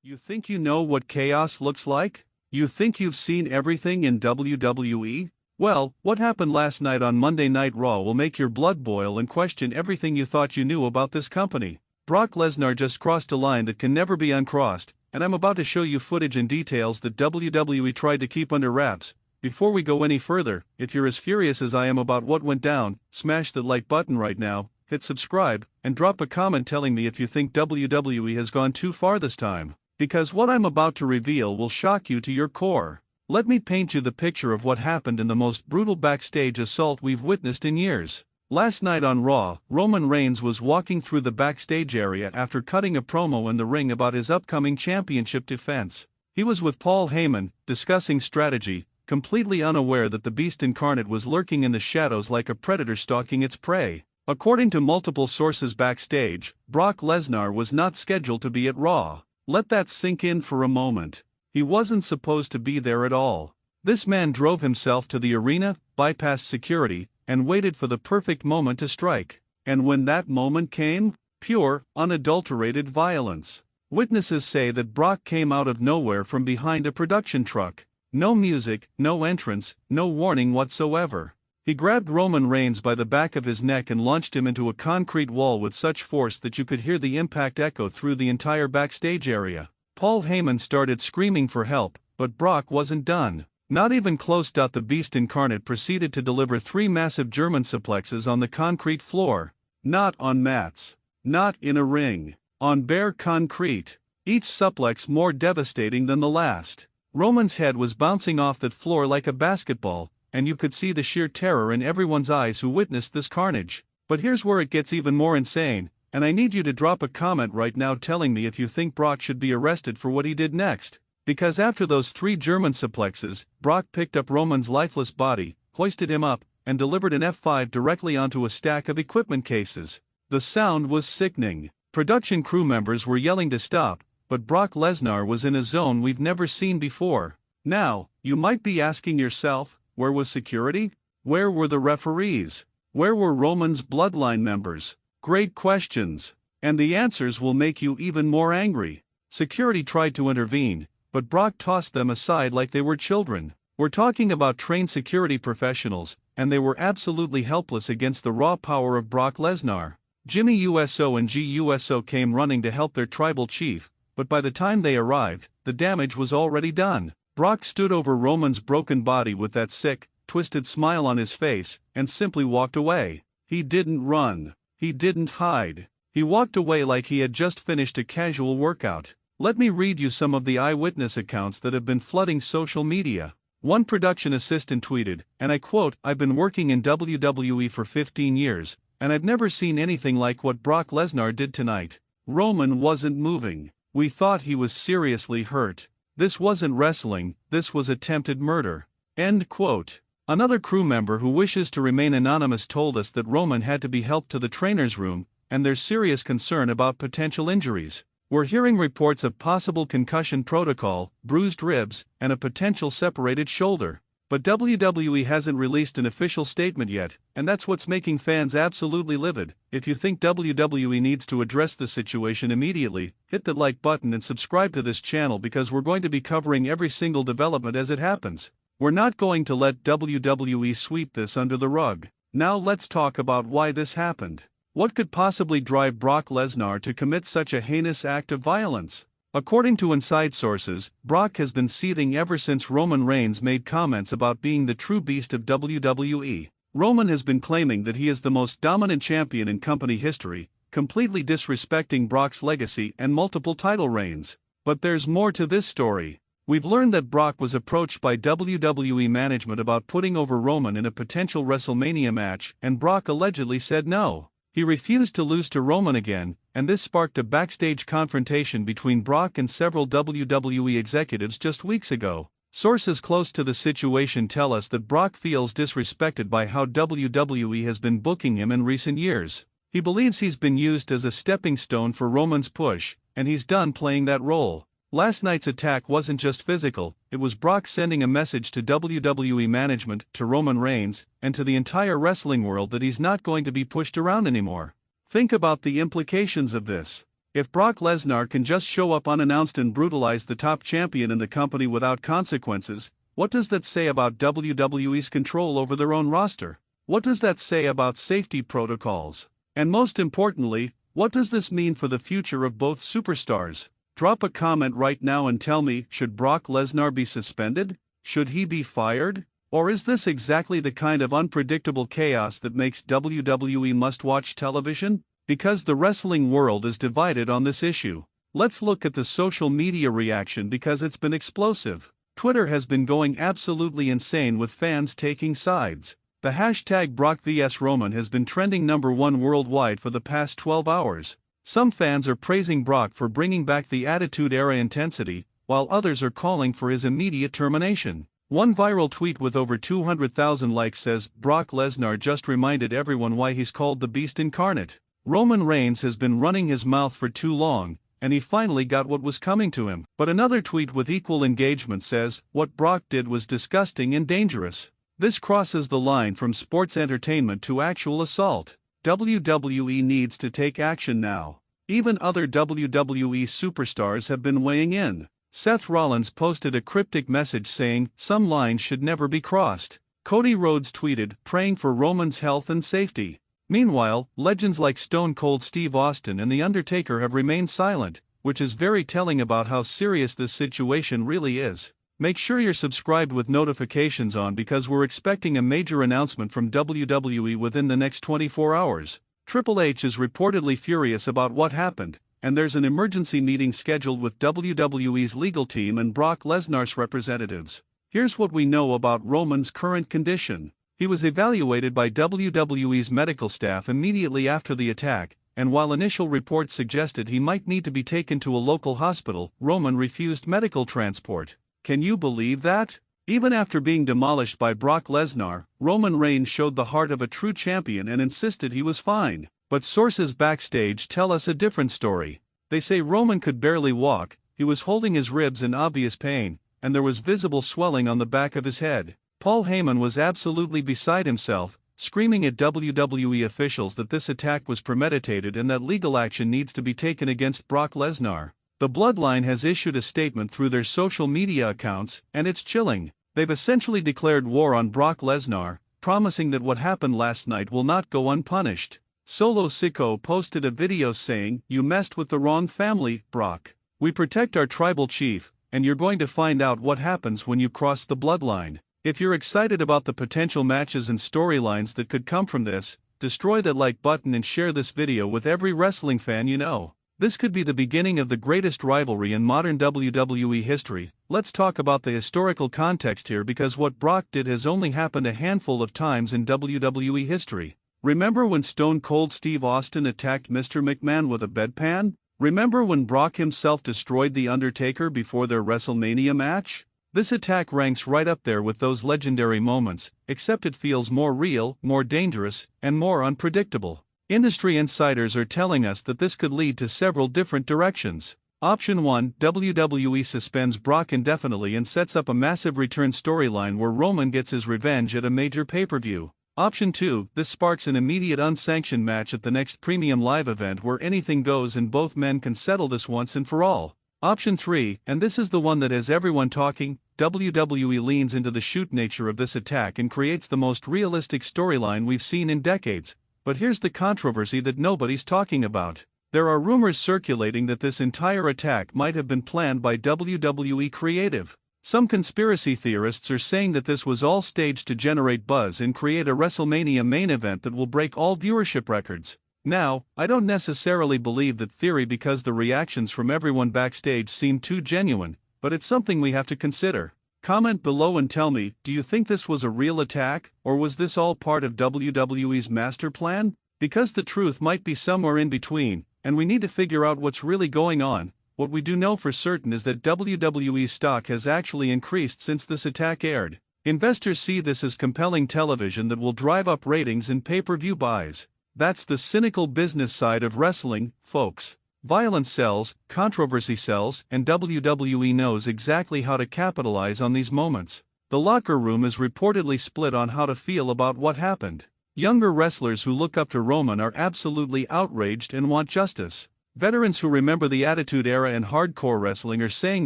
You think you know what chaos looks like? You think you've seen everything in WWE? Well, what happened last night on Monday Night Raw will make your blood boil and question everything you thought you knew about this company. Brock Lesnar just crossed a line that can never be uncrossed, and I'm about to show you footage and details that WWE tried to keep under wraps. Before we go any further, if you're as furious as I am about what went down, smash the like button right now, hit subscribe, and drop a comment telling me if you think WWE has gone too far this time. Because what I'm about to reveal will shock you to your core. Let me paint you the picture of what happened in the most brutal backstage assault we've witnessed in years. Last night on Raw, Roman Reigns was walking through the backstage area after cutting a promo in the ring about his upcoming championship defense. He was with Paul Heyman, discussing strategy, completely unaware that the Beast Incarnate was lurking in the shadows like a predator stalking its prey. According to multiple sources backstage, Brock Lesnar was not scheduled to be at Raw. Let that sink in for a moment. He wasn't supposed to be there at all. This man drove himself to the arena, bypassed security, and waited for the perfect moment to strike. And when that moment came, pure, unadulterated violence. Witnesses say that Brock came out of nowhere from behind a production truck. No music, no entrance, no warning whatsoever. He grabbed Roman Reigns by the back of his neck and launched him into a concrete wall with such force that you could hear the impact echo through the entire backstage area. Paul Heyman started screaming for help, but Brock wasn't done. Not even close. The Beast Incarnate proceeded to deliver 3 massive German suplexes on the concrete floor. Not on mats. Not in a ring. On bare concrete. Each suplex more devastating than the last. Roman's head was bouncing off that floor like a basketball, and you could see the sheer terror in everyone's eyes who witnessed this carnage. But here's where it gets even more insane, and I need you to drop a comment right now telling me if you think Brock should be arrested for what he did next. Because after those 3 German suplexes, Brock picked up Roman's lifeless body, hoisted him up, and delivered an F5 directly onto a stack of equipment cases. The sound was sickening. Production crew members were yelling to stop, but Brock Lesnar was in a zone we've never seen before. Now, you might be asking yourself, where was security? Where were the referees? Where were Roman's bloodline members? Great questions. And the answers will make you even more angry. Security tried to intervene, but Brock tossed them aside like they were children. We're talking about trained security professionals, and they were absolutely helpless against the raw power of Brock Lesnar. Jimmy USO and GUSO came running to help their tribal chief, but by the time they arrived, the damage was already done. Brock stood over Roman's broken body with that sick, twisted smile on his face, and simply walked away. He didn't run. He didn't hide. He walked away like he had just finished a casual workout. Let me read you some of the eyewitness accounts that have been flooding social media. One production assistant tweeted, and I quote, "I've been working in WWE for 15 years, and I've never seen anything like what Brock Lesnar did tonight. Roman wasn't moving. We thought he was seriously hurt. This wasn't wrestling, this was attempted murder." End quote. Another crew member who wishes to remain anonymous told us that Roman had to be helped to the trainer's room, and there's serious concern about potential injuries. We're hearing reports of possible concussion protocol, bruised ribs, and a potential separated shoulder. But WWE hasn't released an official statement yet, and that's what's making fans absolutely livid. If you think WWE needs to address the situation immediately, hit the like button and subscribe to this channel because we're going to be covering every single development as it happens. We're not going to let WWE sweep this under the rug. Now let's talk about why this happened. What could possibly drive Brock Lesnar to commit such a heinous act of violence? According to inside sources, Brock has been seething ever since Roman Reigns made comments about being the true beast of WWE. Roman has been claiming that he is the most dominant champion in company history, completely disrespecting Brock's legacy and multiple title reigns. But there's more to this story. We've learned that Brock was approached by WWE management about putting over Roman in a potential WrestleMania match, and Brock allegedly said no. He refused to lose to Roman again, and this sparked a backstage confrontation between Brock and several WWE executives just weeks ago. Sources close to the situation tell us that Brock feels disrespected by how WWE has been booking him in recent years. He believes he's been used as a stepping stone for Roman's push, and he's done playing that role. Last night's attack wasn't just physical, it was Brock sending a message to WWE management, to Roman Reigns, and to the entire wrestling world that he's not going to be pushed around anymore. Think about the implications of this. If Brock Lesnar can just show up unannounced and brutalize the top champion in the company without consequences, what does that say about WWE's control over their own roster? What does that say about safety protocols? And most importantly, what does this mean for the future of both superstars? Drop a comment right now and tell me, should Brock Lesnar be suspended? Should he be fired? Or is this exactly the kind of unpredictable chaos that makes WWE must-watch television? Because the wrestling world is divided on this issue. Let's look at the social media reaction because it's been explosive. Twitter has been going absolutely insane with fans taking sides. The hashtag Brock vs Roman has been trending #1 worldwide for the past 12 hours. Some fans are praising Brock for bringing back the Attitude Era intensity, while others are calling for his immediate termination. One viral tweet with over 200,000 likes says, "Brock Lesnar just reminded everyone why he's called the Beast Incarnate. Roman Reigns has been running his mouth for too long, and he finally got what was coming to him." But another tweet with equal engagement says, "What Brock did was disgusting and dangerous. This crosses the line from sports entertainment to actual assault. WWE needs to take action now." Even other WWE superstars have been weighing in. Seth Rollins posted a cryptic message saying, "Some lines should never be crossed." Cody Rhodes tweeted, praying for Roman's health and safety. Meanwhile, legends like Stone Cold Steve Austin and The Undertaker have remained silent, which is very telling about how serious this situation really is. Make sure you're subscribed with notifications on because we're expecting a major announcement from WWE within the next 24 hours. Triple H is reportedly furious about what happened, and there's an emergency meeting scheduled with WWE's legal team and Brock Lesnar's representatives. Here's what we know about Roman's current condition. He was evaluated by WWE's medical staff immediately after the attack, and while initial reports suggested he might need to be taken to a local hospital, Roman refused medical transport. Can you believe that? Even after being demolished by Brock Lesnar, Roman Reigns showed the heart of a true champion and insisted he was fine. But sources backstage tell us a different story. They say Roman could barely walk, he was holding his ribs in obvious pain, and there was visible swelling on the back of his head. Paul Heyman was absolutely beside himself, screaming at WWE officials that this attack was premeditated and that legal action needs to be taken against Brock Lesnar. The Bloodline has issued a statement through their social media accounts, and it's chilling. They've essentially declared war on Brock Lesnar, promising that what happened last night will not go unpunished. Solo Sicko posted a video saying, "You messed with the wrong family, Brock. We protect our tribal chief, and you're going to find out what happens when you cross the bloodline." If you're excited about the potential matches and storylines that could come from this, destroy that like button and share this video with every wrestling fan you know. This could be the beginning of the greatest rivalry in modern WWE history. Let's talk about the historical context here because what Brock did has only happened a handful of times in WWE history. Remember when Stone Cold Steve Austin attacked Mr. McMahon with a bedpan? Remember when Brock himself destroyed The Undertaker before their WrestleMania match? This attack ranks right up there with those legendary moments, except it feels more real, more dangerous, and more unpredictable. Industry insiders are telling us that this could lead to several different directions. Option 1, WWE suspends Brock indefinitely and sets up a massive return storyline where Roman gets his revenge at a major pay-per-view. Option 2, this sparks an immediate unsanctioned match at the next premium live event where anything goes and both men can settle this once and for all. Option 3, and this is the one that has everyone talking, WWE leans into the shoot nature of this attack and creates the most realistic storyline we've seen in decades. But here's the controversy that nobody's talking about. There are rumors circulating that this entire attack might have been planned by WWE Creative. Some conspiracy theorists are saying that this was all staged to generate buzz and create a WrestleMania main event that will break all viewership records. Now, I don't necessarily believe that theory because the reactions from everyone backstage seem too genuine, but it's something we have to consider. Comment below and tell me, do you think this was a real attack, or was this all part of WWE's master plan? Because the truth might be somewhere in between, and we need to figure out what's really going on. What we do know for certain is that WWE's stock has actually increased since this attack aired. Investors see this as compelling television that will drive up ratings and pay-per-view buys. That's the cynical business side of wrestling, folks. Violence sells, controversy sells, and WWE knows exactly how to capitalize on these moments. The locker room is reportedly split on how to feel about what happened. Younger wrestlers who look up to Roman are absolutely outraged and want justice. Veterans who remember the Attitude Era and hardcore wrestling are saying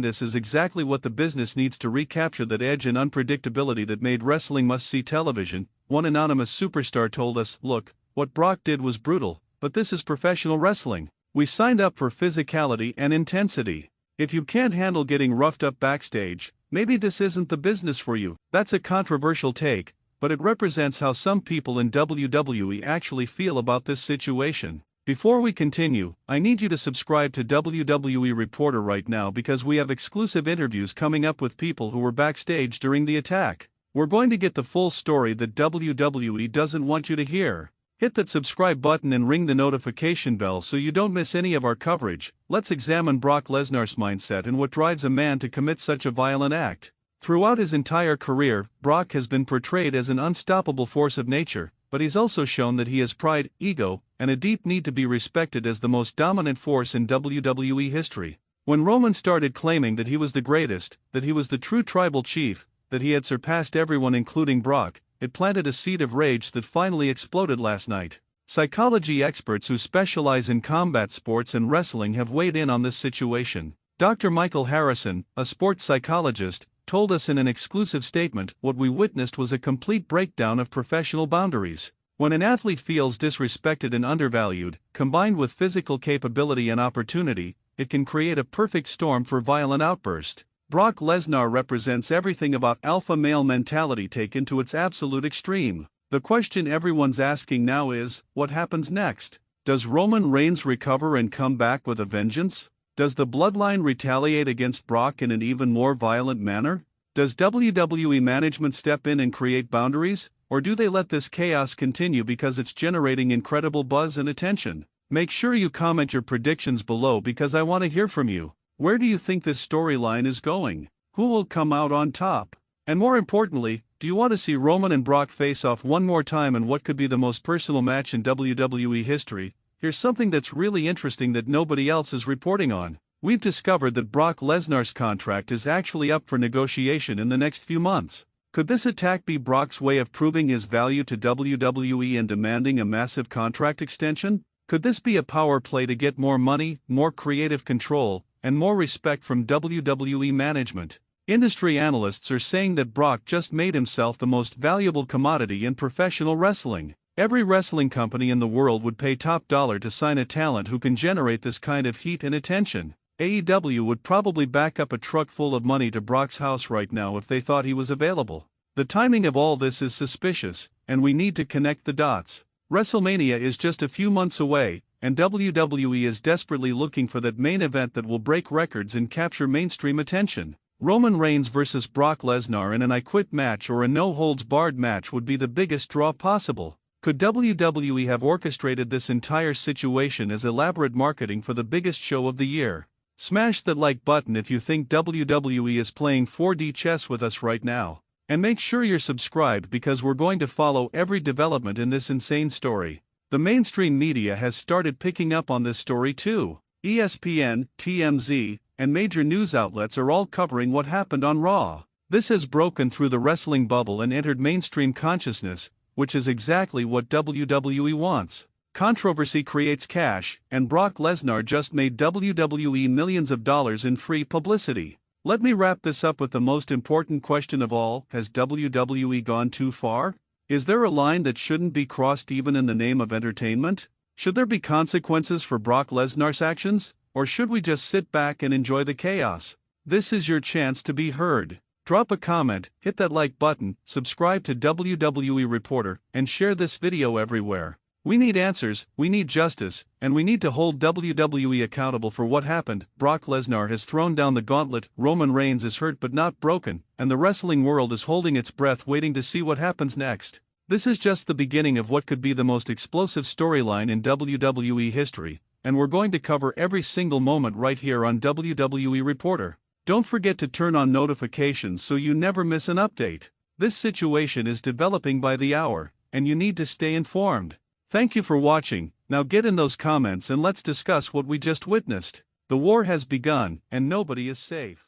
this is exactly what the business needs to recapture that edge and unpredictability that made wrestling must-see television. One anonymous superstar told us, "Look, what Brock did was brutal, but this is professional wrestling. We signed up for physicality and intensity. If you can't handle getting roughed up backstage, maybe this isn't the business for you." That's a controversial take, but it represents how some people in WWE actually feel about this situation. Before we continue, I need you to subscribe to WWE Reporter right now because we have exclusive interviews coming up with people who were backstage during the attack. We're going to get the full story that WWE doesn't want you to hear. Hit that subscribe button and ring the notification bell so you don't miss any of our coverage. Let's examine Brock Lesnar's mindset and what drives a man to commit such a violent act. Throughout his entire career, Brock has been portrayed as an unstoppable force of nature, but he's also shown that he has pride, ego, and a deep need to be respected as the most dominant force in WWE history. When Roman started claiming that he was the greatest, that he was the true tribal chief, that he had surpassed everyone including Brock, it planted a seed of rage that finally exploded last night. Psychology experts who specialize in combat sports and wrestling have weighed in on this situation. Dr. Michael Harrison, a sports psychologist, told us in an exclusive statement, "What we witnessed was a complete breakdown of professional boundaries. When an athlete feels disrespected and undervalued, combined with physical capability and opportunity, it can create a perfect storm for violent outburst." Brock Lesnar represents everything about alpha male mentality taken to its absolute extreme. The question everyone's asking now is, what happens next? Does Roman Reigns recover and come back with a vengeance? Does the bloodline retaliate against Brock in an even more violent manner? Does WWE management step in and create boundaries, or do they let this chaos continue because it's generating incredible buzz and attention? Make sure you comment your predictions below because I want to hear from you. Where do you think this storyline is going? Who will come out on top? And more importantly, do you want to see Roman and Brock face off one more time in what could be the most personal match in WWE history? Here's something that's really interesting that nobody else is reporting on. We've discovered that Brock Lesnar's contract is actually up for negotiation in the next few months. Could this attack be Brock's way of proving his value to WWE and demanding a massive contract extension? Could this be a power play to get more money, more creative control, and more respect from WWE management? Industry analysts are saying that Brock just made himself the most valuable commodity in professional wrestling. Every wrestling company in the world would pay top dollar to sign a talent who can generate this kind of heat and attention. AEW would probably back up a truck full of money to Brock's house right now if they thought he was available. The timing of all this is suspicious, and we need to connect the dots. WrestleMania is just a few months away, and WWE is desperately looking for that main event that will break records and capture mainstream attention. Roman Reigns versus Brock Lesnar in an I Quit match or a no-holds-barred match would be the biggest draw possible. Could WWE have orchestrated this entire situation as elaborate marketing for the biggest show of the year? Smash that like button if you think WWE is playing 4D chess with us right now. And make sure you're subscribed because we're going to follow every development in this insane story. The mainstream media has started picking up on this story too. ESPN, TMZ, and major news outlets are all covering what happened on Raw. This has broken through the wrestling bubble and entered mainstream consciousness, which is exactly what WWE wants. Controversy creates cash, and Brock Lesnar just made WWE millions of dollars in free publicity. Let me wrap this up with the most important question of all: has WWE gone too far? Is there a line that shouldn't be crossed even in the name of entertainment? Should there be consequences for Brock Lesnar's actions, or should we just sit back and enjoy the chaos? This is your chance to be heard. Drop a comment, hit that like button, subscribe to WWE Reporter, and share this video everywhere. We need answers, we need justice, and we need to hold WWE accountable for what happened. Brock Lesnar has thrown down the gauntlet, Roman Reigns is hurt but not broken, and the wrestling world is holding its breath waiting to see what happens next. This is just the beginning of what could be the most explosive storyline in WWE history, and we're going to cover every single moment right here on WWE Reporter. Don't forget to turn on notifications so you never miss an update. This situation is developing by the hour, and you need to stay informed. Thank you for watching. Now get in those comments and let's discuss what we just witnessed. The war has begun, and nobody is safe.